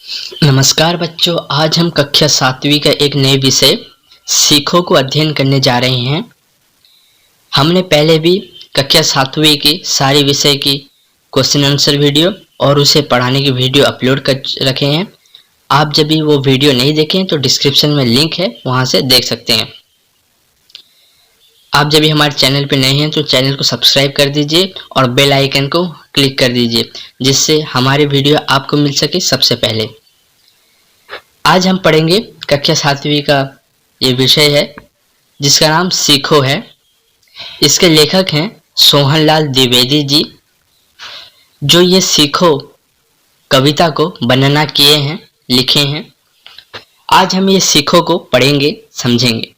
नमस्कार बच्चों, आज हम कक्षा 7वीं का एक नए विषय सीखो को अध्ययन करने जा रहे हैं। हमने पहले भी कक्षा 7वीं की सारी विषय की क्वेश्चन आंसर वीडियो और उसे पढ़ाने की वीडियो अपलोड कर रखे हैं। आप जब भी वो वीडियो नहीं देखें तो डिस्क्रिप्शन में लिंक है, वहाँ से देख सकते हैं। आप जब भी हमारे चैनल पर नए हैं तो चैनल को सब्सक्राइब कर दीजिए और बेल आइकन को क्लिक कर दीजिए, जिससे हमारी वीडियो आपको मिल सके सबसे पहले। आज हम पढ़ेंगे कक्षा 7वीं का ये विषय है जिसका नाम सीखो है। इसके लेखक हैं सोहनलाल द्विवेदी जी, जो ये सीखो कविता को वर्णना किए हैं, लिखे हैं। आज हम ये सीखो को पढ़ेंगे, समझेंगे।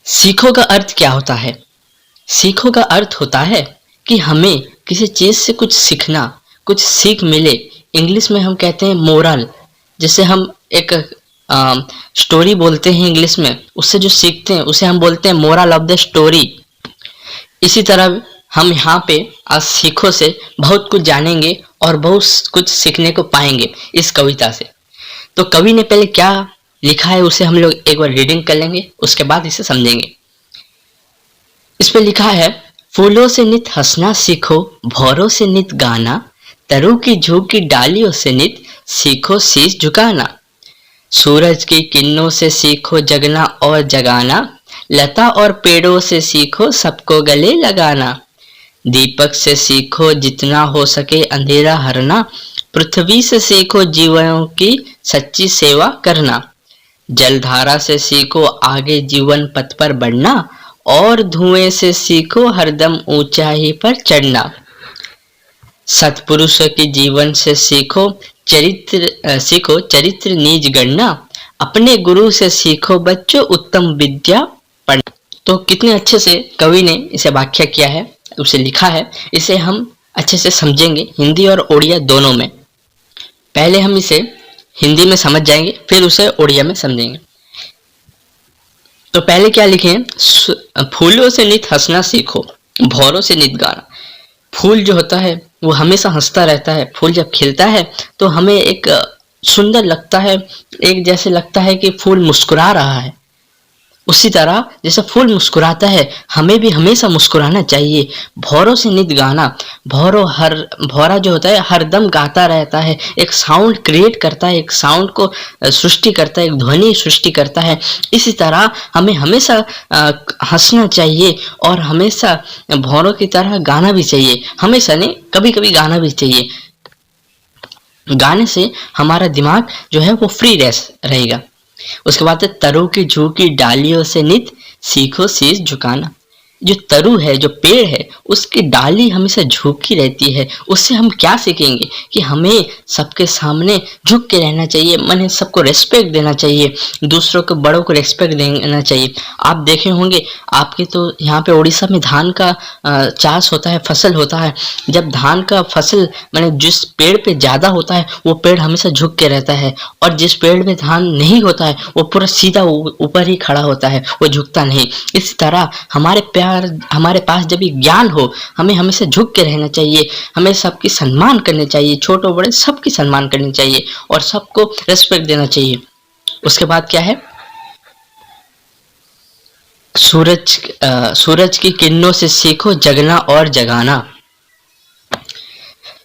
सीखो का अर्थ क्या होता है? सीखो का अर्थ होता है कि हमें किसी चीज़ से कुछ सीखना, कुछ सीख मिले। इंग्लिश में हम कहते हैं मोरल। जैसे हम एक स्टोरी बोलते हैं इंग्लिश में, उससे जो सीखते हैं उसे हम बोलते हैं मोरल ऑफ द स्टोरी। इसी तरह हम यहाँ पे आज सीखो से बहुत कुछ जानेंगे और बहुत कुछ सीखने को पाएंगे इस कविता से। तो कवि ने पहले क्या लिखा है उसे हम लोग एक बार रीडिंग कर लेंगे, उसके बाद इसे समझेंगे। इस पे लिखा है, फूलों से नित हंसना सीखो, भौरों से नित गाना, तरु की झुकी डालियों से नित सीखो शीश झुकाना। सूरज की किरणों से सीखो जगना और जगाना, लता और पेड़ों से सीखो सबको गले लगाना। दीपक से सीखो जितना हो सके अंधेरा हरना, पृथ्वी से सीखो जीवों की सच्ची सेवा करना। जलधारा से सीखो आगे जीवन पथ पर बढ़ना, और धुएं से सीखो हरदम ऊंचाई पर चढ़ना। सत्पुरुषों के जीवन से सीखो चरित्र निज गणना, अपने गुरु से सीखो बच्चों उत्तम विद्या पढ़ना। तो कितने अच्छे से कवि ने इसे व्याख्या किया है, उसे लिखा है। इसे हम अच्छे से समझेंगे हिंदी और ओडिया दोनों में। पहले हम इसे हिंदी में समझ जाएंगे, फिर उसे ओडिया में समझेंगे। तो पहले क्या लिखे हैं? फूलों से नित हंसना सीखो, भौरों से नित गाना। फूल जो होता है वो हमेशा हंसता रहता है। फूल जब खिलता है तो हमें एक सुंदर लगता है, एक जैसे लगता है कि फूल मुस्कुरा रहा है। उसी तरह जैसे फूल मुस्कुराता है, हमें भी हमेशा मुस्कुराना चाहिए। भौरों से नित गाना, भौरा जो होता है हरदम गाता रहता है, एक साउंड क्रिएट करता है, एक साउंड को सृष्टि करता है, एक ध्वनि सृष्टि करता है। इसी तरह हमें हमेशा हंसना चाहिए और हमेशा भौरों की तरह गाना भी चाहिए। हमेशा नहीं, कभी कभी गाना भी चाहिए। गाने से हमारा दिमाग जो है वो फ्री रहेगा। उसके बाद तरु की झुकी डालियों से नित सीखो शीश झुकाना। जो तरु है, जो पेड़ है, उसकी डाली हमेशा झुकी रहती है। उससे हम क्या सीखेंगे कि हमें सबके सामने झुक के रहना चाहिए, माने सबको रेस्पेक्ट देना चाहिए, दूसरों को, बड़ों को रेस्पेक्ट देना चाहिए। आप देखे होंगे, आपके तो यहाँ पे उड़ीसा में धान का चाष होता है, फसल होता है। जब धान का फसल माने जिस पेड़ पे ज़्यादा होता है वो पेड़ हमेशा झुक के रहता है, और जिस पेड़ में धान नहीं होता है वो पूरा सीधा ऊपर ही खड़ा होता है, वो झुकता नहीं। इसी तरह हमारे पास जब भी ज्ञान हो, हमें हमेशा झुक के रहना चाहिए, हमें सबकी सम्मान करनी चाहिए, छोटे बड़े सबकी सम्मान करनी चाहिए और सबको रेस्पेक्ट देना चाहिए। उसके बाद क्या है? सूरज की किरणों से सीखो जगना और जगाना।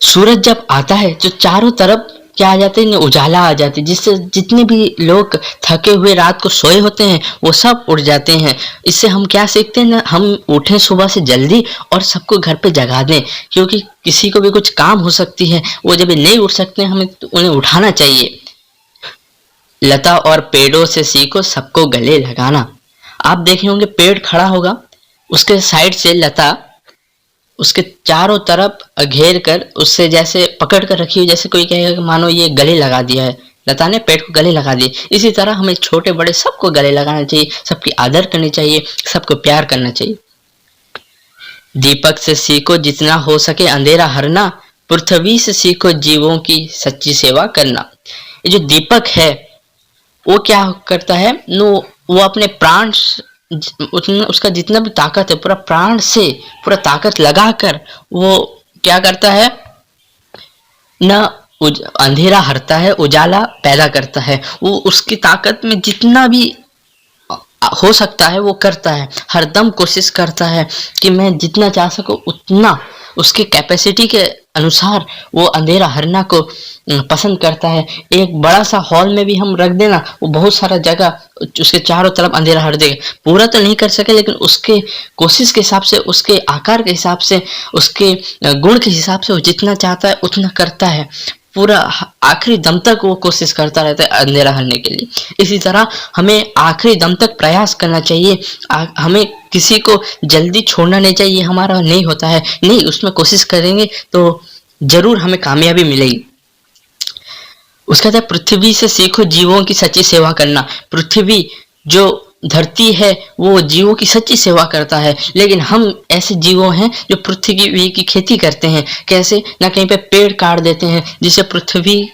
सूरज जब आता है तो चारों तरफ क्या आ जाते हैं? उजाला आ जाती है, जिससे जितने भी लोग थके हुए रात को सोए होते हैं वो सब उठ जाते हैं। इससे हम क्या सीखते हैं ना, हम उठें सुबह से जल्दी और सबको घर पे जगा दें, क्योंकि किसी को भी कुछ काम हो सकती है, वो जब नहीं उठ सकते हैं हमें तो उन्हें उठाना चाहिए। लता और पेड़ों से सीखो सबको गले लगाना। आप देखे होंगे पेड़ खड़ा होगा, उसके साइड से लता उसके चारों तरफ घेर कर उससे जैसे पकड़ कर रखी हुई, जैसे कोई कहेगा मानो ये गले लगा दिया है, लता ने पेड़ को गले लगा दिए। इसी तरह हमें छोटे बड़े सबको गले लगाना चाहिए, सबकी आदर करनी चाहिए, सबको प्यार करना चाहिए। दीपक से सीखो जितना हो सके अंधेरा हरना, पृथ्वी से सीखो जीवों की सच्ची सेवा करना। ये जो दीपक है वो क्या करता है? वो अपने प्राण, उसका जितना भी ताकत है पूरा प्राण से, पूरा ताकत लगाकर वो क्या करता है? न अंधेरा हरता है, उजाला पैदा करता है। वो उसकी ताकत में जितना भी हो सकता है वो करता है, हरदम कोशिश करता है कि मैं जितना चाह सकूं उतना उसके कैपेसिटी के अनुसार वो अंधेरा हरना को पसंद करता है। एक बड़ा सा हॉल में भी हम रख देना, वो बहुत सारा जगह उसके चारों तरफ अंधेरा हर देगा। पूरा तो नहीं कर सके, लेकिन उसके कोशिश के हिसाब से, उसके आकार के हिसाब से, उसके गुण के हिसाब से वो जितना चाहता है उतना करता है। पूरा आखिरी दम तक वो कोशिश करता रहता है अंधेरा हरने के लिए। इसी तरह हमें आखिरी दम तक प्रयास करना चाहिए। हमें किसी को जल्दी छोड़ना नहीं चाहिए। हमारा नहीं होता है, नहीं, उसमें कोशिश करेंगे तो जरूर हमें कामयाबी मिलेगी। उसका था पृथ्वी से सीखो जीवों की सच्ची सेवा करना। पृथ्वी जो धरती है वो जीवों की सच्ची सेवा करता है, लेकिन हम ऐसे जीवों हैं जो पृथ्वी की खेती करते हैं। कैसे? ना कहीं पे पेड़ काट देते हैं जिससे पृथ्वी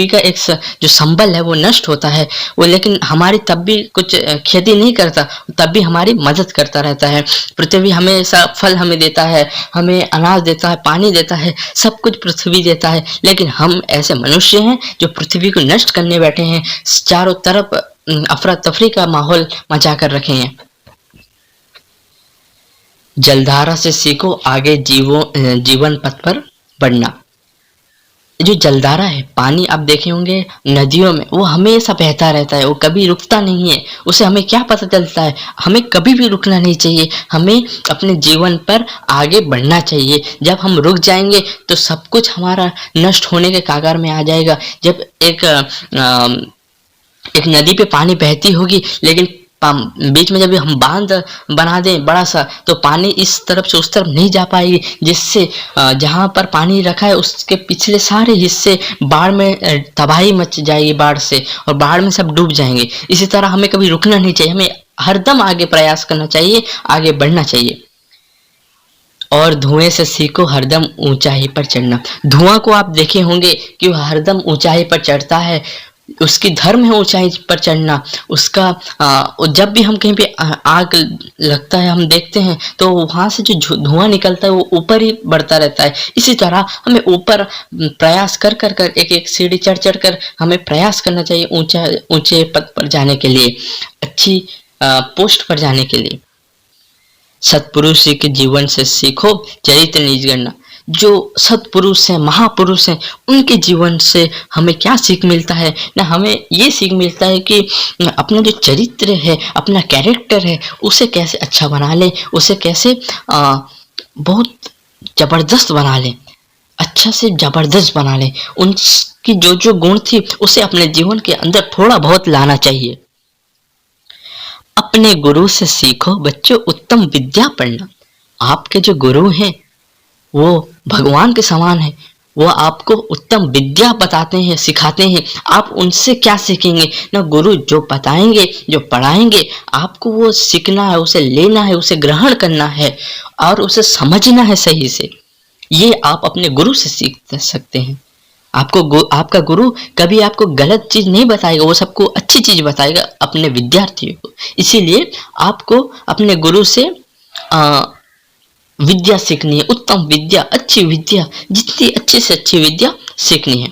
का एक जो संबल है वो नष्ट होता है वो, लेकिन हमारी तब भी कुछ खेती नहीं करता, तब भी हमारी मदद करता रहता है। पृथ्वी हमेशा फल हमें देता है, हमें अनाज देता है, पानी देता है, सब कुछ पृथ्वी देता है। लेकिन हम ऐसे मनुष्य हैं जो पृथ्वी को नष्ट करने बैठे हैं, चारों तरफ अफरा तफरी का माहौल मचा कर रखे हैं। जलधारा से सीखो आगे जीवन पथ पर बढ़ना। जो जलधारा है, पानी आप देखे होंगे नदियों में, वो हमेशा बहता रहता है, वो कभी रुकता नहीं है। उसे हमें क्या पता चलता है? हमें कभी भी रुकना नहीं चाहिए, हमें अपने जीवन पर आगे बढ़ना चाहिए। जब हम रुक जाएंगे तो सब कुछ हमारा नष्ट होने के कगार में आ जाएगा। जब एक नदी पे पानी बहती होगी, लेकिन बीच में जब हम बांध बना दें बड़ा सा, तो पानी इस तरफ से उस तरफ नहीं जा पाएगी, जिससे जहाँ पर पानी रखा है उसके पिछले सारे हिस्से बाढ़ में तबाही मच जाएगी, बाढ़ से, और बाढ़ में सब डूब जाएंगे। इसी तरह हमें कभी रुकना नहीं चाहिए, हमें हरदम आगे प्रयास करना चाहिए, आगे बढ़ना चाहिए। और धुएं से सीखो हरदम ऊंचाई पर चढ़ना। धुआं को आप देखे होंगे कि वह हरदम ऊंचाई पर चढ़ता है, उसकी धर्म है ऊंचाई पर चढ़ना। उसका जब भी हम कहीं पे आग लगता है हम देखते हैं तो वहां से जो धुआं निकलता है वो ऊपर ही बढ़ता रहता है। इसी तरह हमें ऊपर प्रयास कर कर कर एक एक सीढ़ी चढ़ चढ़ कर हमें प्रयास करना चाहिए ऊंचे पद पर जाने के लिए, अच्छी पोस्ट पर जाने के लिए। सत्पुरुष के जीवन से सीखो चरित्र निज गणना। जो सत्पुरुष हैं, महापुरुष हैं, उनके जीवन से हमें क्या सीख मिलता है ना? हमें ये सीख मिलता है कि अपना जो चरित्र है, अपना कैरेक्टर है, उसे कैसे अच्छा बना लें, उसे कैसे बहुत जबरदस्त बना लें, अच्छा से जबरदस्त बना लें। उनकी जो जो गुण थी उसे अपने जीवन के अंदर थोड़ा बहुत लाना चाहिए। अपने गुरु से सीखो बच्चों उत्तम विद्या पढ़ना। आपके जो गुरु हैं वो भगवान के समान है, वो आपको उत्तम विद्या बताते हैं, सिखाते हैं। आप उनसे क्या सीखेंगे ना? गुरु जो बताएंगे, जो पढ़ाएंगे, आपको वो सीखना है, उसे लेना है, उसे ग्रहण करना है और उसे समझना है सही से। ये आप अपने गुरु से सीख सकते हैं। आपका गुरु कभी आपको गलत चीज नहीं बताएगा, वो सबको अच्छी चीज बताएगा, अपने विद्यार्थियों को। इसीलिए आपको अपने गुरु से विद्या सीखनी है, उत्तम विद्या, अच्छी विद्या, जितनी अच्छी से अच्छी विद्या सीखनी है।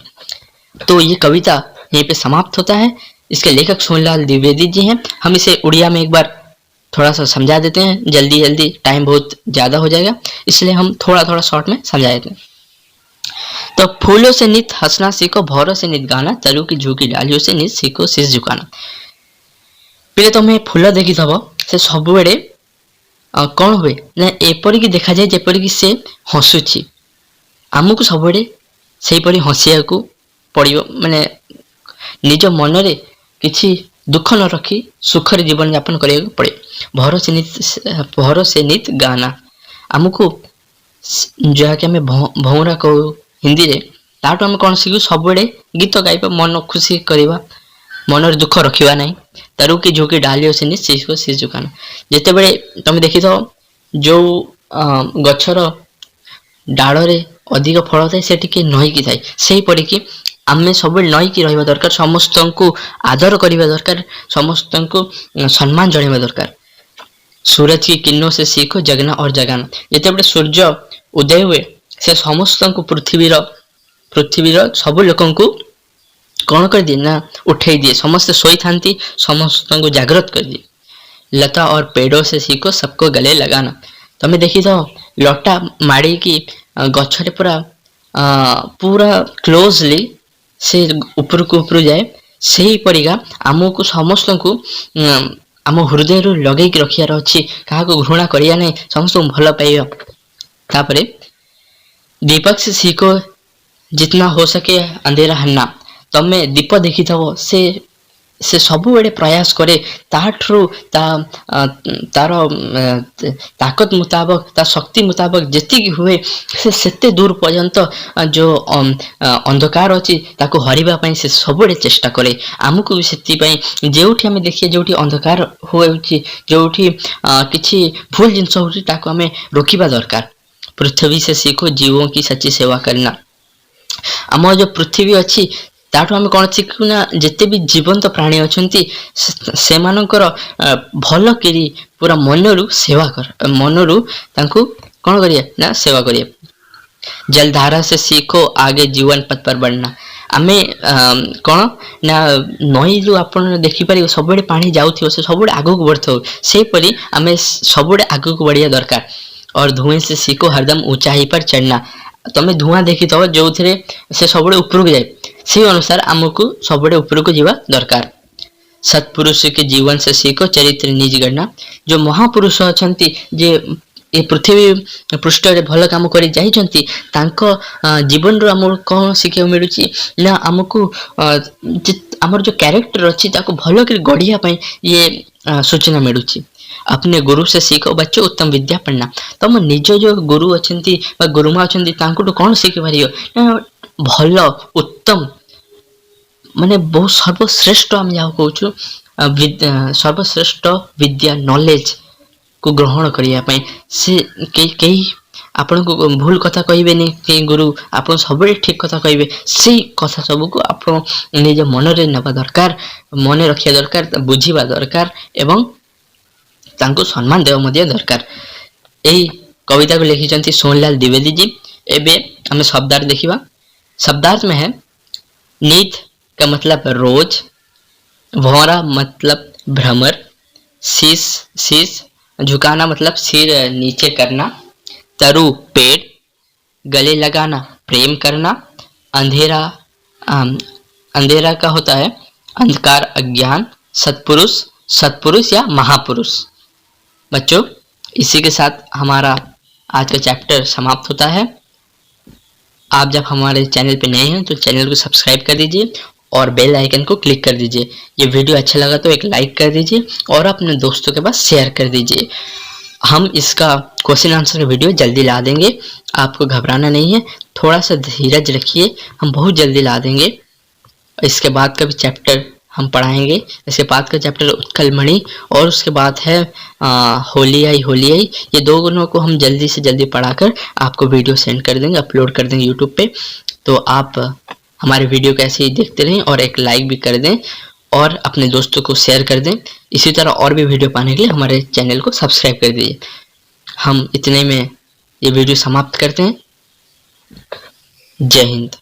तो ये कविता यहीं पे समाप्त होता है। इसके लेखक सोनलाल द्विवेदी जी हैं। हम इसे उड़िया में एक बार थोड़ा सा समझा देते हैं, जल्दी जल्दी, टाइम बहुत ज्यादा हो जाएगा, इसलिए हम थोड़ा थोड़ा शॉर्ट में समझा देते हैं। तो फूलों से नित हंसना सीखो, भौरों से नित गाना, तरु की झुकी डालियों से नित सीखो शीश झुकाना। पहले तो मैं फूल देखी से सब कौन हुए ना एपरिकी देखा जाए जेपरिकी से हसुची, आमको सब सेहीपरि हसियाकू पड़ियो, माने निज मनरे किछि दुख न रखी सुखर जीवन यापन करिया पड़े। भौर से नित गाना, आमको जहाँकि आम भौरा कहू हिंदी रे, ताठू आम कौन शिखु सब गीत गाइबा, मन खुशी करवा, मनर दुख रखा ना। तरु की झुकी डाली से शीश को शीश झुकाना। जिते बड़े तुम देखी थो जो गछर डाड़े अधिक फल थाए से टिके नईकी थाए, से पड़िकी आम सब नईकी रहा दरकार, समस्त को आदर करने दरकार, समस्त को सम्मान जनाइबा दरकार। सूरज की किरणों से सीखो जगना और जगाना। जिते बड़े सूर्य उदय हुए से समस्त को पृथ्वीर पृथ्वीर सब लोक को कौन कर दिए ना उठे दिए, समस्त सोई था समस्त को जागृत कर दिए। लता और पेड़ों से सीखो सबको गले लगाना। तमें देखी तो लटा माड़ी की गछरे पूरा पूरा क्लोजली से ऊपर को ऊपर जाए, से ही परिका आमको समस्त को आम हृदय लगे रखियार अच्छी, क्या घृणा करिया नहीं, समस्त भल पाइबा। तापरे दीपक से सीखो जितना हो सके अंधेरा हन्ना। तमे दीप देखी थो से सब बेले प्रयास करे ताठरू तार ताकत मुताबक ता शक्ति मुताबक जेतिकी हुए से सेते दूर पर्यंत जो अंधकार अच्छी ताको हरिबा पई से सब बेले चेष्टा करे। आमको भी सेति पई जेउठी हमें देखिए जोठी अंधकार होउची जोठी किछि भूल जिंस होउची ताको हमें रोकिबा दरकार। पृथ्वी से सीखो जीवों की सच्ची सेवा करना। आम जो पृथ्वी अच्छी ताठू आम कौन शिखुना जिते भी जीवंत प्राणी अच्छा से भल करी पूरा मनरू सेवा कर, मनरू तांको कौन करिए ना सेवा करिए। जलधारा से सीखो आगे जीवन पथ पर बढ़ना। आमे कौन ना नई जो आप देखिपर सब पानी जाऊ से सब आग को बढ़ से परी आमे सब आग को बढ़िया दरकार। और धुएं से सीखो हरदम ऊंचाई पर चढ़ना। तमें धुआं देखी थो जो थे से सब ऊपर को जाए, से अनुसार आमको सब ऊपर को जीवा दरकार। सत्पुरुष के जीवन से सीखो चरित्र निज गणना। जो महापुरुष अच्छा जे ये पृथ्वी पृष्ठ भल काम कर जीवन रो आम कौन शिक्षा मिलूँ ना आमको आमर जो कैरेक्टर अच्छी भल कर गढ़िया ये सूचना मिलूँ। अपने गुरु से सीखो बच्चों उत्तम विद्या पढ़ना। तुम निज जो गुरु अच्छा गुरुमा अच्छा कौन शिखि पार भल उत्तम माने बहुत सर्वश्रेष्ठ आम जहाँ कहूँ सर्वश्रेष्ठ विद्या नॉलेज को ग्रहण करने से कई आपण को भूल कथा कहे कई गुरु आप सब ठीक कथा कहे से कथा सब को आप निज मन रे नवा दरकार, मन रखा दरकार, बुझीबा दरकार एवं तांको सम्मान देवा मध्य दरकार। यही कविता को लिखिं सोहनलाल द्विवेदी जी। एबे हमें शब्दार्थ देखिबा। शब्दार्थ में है नीत का मतलब रोज, भौरा मतलब भ्रमर, शीश शीश झुकाना मतलब सिर नीचे करना, तरु पेड़, गले लगाना प्रेम करना, अंधेरा अंधेरा का होता है अंधकार अज्ञान, सत्पुरुष सत्पुरुष या महापुरुष। बच्चों इसी के साथ हमारा आज का चैप्टर समाप्त होता है। आप जब हमारे चैनल पे नए हैं तो चैनल को सब्सक्राइब कर दीजिए और बेल आइकन को क्लिक कर दीजिए। ये वीडियो अच्छा लगा तो एक लाइक कर दीजिए और अपने दोस्तों के पास शेयर कर दीजिए। हम इसका क्वेश्चन आंसर वीडियो जल्दी ला देंगे, आपको घबराना नहीं है, थोड़ा सा धीरज रखिए, हम बहुत जल्दी ला देंगे। इसके बाद का भी चैप्टर हम पढ़ाएंगे। इसके बाद का चैप्टर उत्कल मणि और उसके बाद है होली आई। ये दोनों को हम जल्दी से जल्दी पढ़ाकर आपको वीडियो सेंड कर देंगे, अपलोड कर देंगे यूट्यूब पे। तो आप हमारे वीडियो को ऐसे ही देखते रहें और एक लाइक भी कर दें और अपने दोस्तों को शेयर कर दें। इसी तरह और भी वीडियो पाने के लिए हमारे चैनल को सब्सक्राइब कर दीजिए। हम इतने में ये वीडियो समाप्त करते हैं। जय हिंद।